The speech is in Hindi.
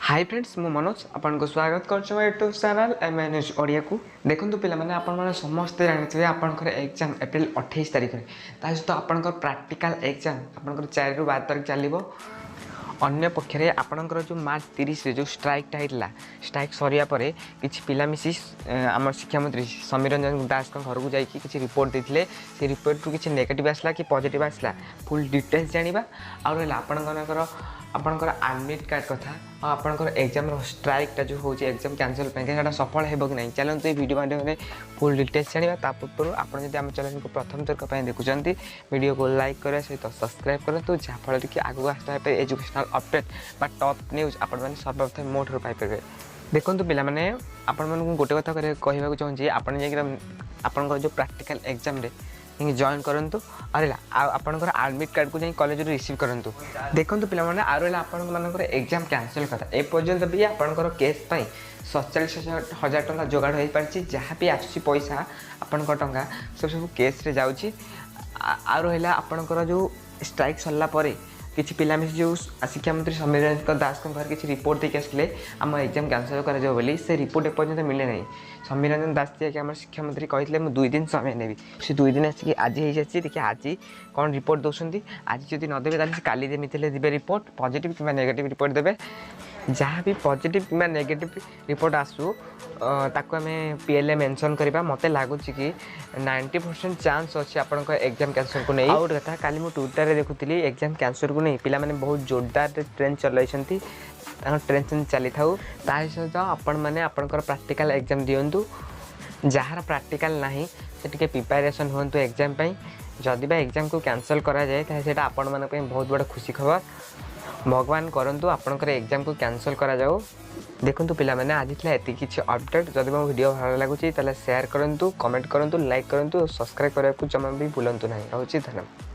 हाय फ्रेंड्स मु मनोज आपन को स्वागत कर यूट्यूब चैनल एमएनएस ओडिया को देखो पे मैंने समस्ते जानते आपंकर एग्जाम एप्रिल 28 तारिख में सहित आपंकर प्राक्टिकल एग्जाम आपंकर 4 ରୁ 12 तारिख चलो अन्य पक्षरे आपणकर जो मार्च 30 रे जो स्ट्राइकटा होता स्ट्राइक सरिया परे किछि पिला मिसी आम शिक्षा मंत्री समीर रंजन दास घर को जाकि किछि रिपोर्ट देथिले से रिपोर्ट रु किछि नेगेटिव आसला कि पॉजिटिव आसला फुल डिटेल्स जानिबा और आपणकर आपणकर एडमिट कार्ड कथा और आपणकर एग्जाम स्ट्राइकटा जो होची एग्जाम कैंसिल पे सफल हेबो कि नहीं चलते वीडियो माध्यम फुल डिटेल्स जानिबा तापूर्व आपन जदि आम चैनल को प्रथम थर देखुंत वीडियो को लाइक करें सहित सब्सक्राइब करूँ जहाँफल कि आगू आसता एजुकेशनल अपडेट बा टॉप न्यूज आपण मैंने सर्वप्रथम मो ठार पाइपर देखो पे आपण गोटे कथा कहवाक चाहूँगी आपंकर जो प्राक्टिकल एग्जाम जॉइन करूँ और आपंकर एडमिट कार्ड को कॉलेज रिसीव करूँ देखो पे आपर एग्जाम कैंसिल कथा एपर्यंत भी आपंकर केस 47,000 टंका जोगाड़ हो पार्टी जहाँ भी आसूँ पैसा आपंकर टंका सब केस रे जाऊँगी आरला आपंकर जो स्ट्राइक सरला किसी पिला मिस जो शिक्षा मंत्री समीर रंजन दास घर किसी रिपोर्ट देके आसले आम एग्जाम कैंसिल कर से रिपोर्ट एपर्यंत मिले ना समीर रंजन दास जी आम शिक्षा मंत्री कहते मुझे 2 दिन समय नेबी से 2 दिन आसिक आज हो जाए देखिए आज कौन रिपोर्ट दौरान आज जब नदेवे तो काली जमीती देवे रिपोर्ट पॉजिटिव कि नेगेटिव रिपोर्ट देवे जहाँ भी पॉजिटिव कि नेगेटिव रिपोर्ट आसू ताको आम पीएलए मेंशन करवा मत लगुच कि 90% चांस अच्छे आपण एग्जाम कैंसल को नहीं आउट कथा काली मु ट्विटर देखुली एग्जाम कैंसल को नहीं पिला माने बहुत जोरदार ट्रेन चलती ट्रेन चली था सहित आपण मैंने आपंकर प्राक्टिकल एग्जाम दिंतु जार प्राक्टिकल ना से प्रिपेरेसन हूँ एग्जाम जदि बा एग्जाम को कैंसल करा जाए से आपण मान बहुत बड़ा खुशी खबर भगवान करंतु आपनकर एग्जाम को कैंसल करा जाओ देखंतु पिला माने आज एति किछि अपडेट जदि मो वीडियो भल लागुची तले शेयर करंतु कमेंट करंतु लाइक करंतु सब्सक्राइब करबा को जमा भी भूलंतु नहीं रहउची धन्यवाद।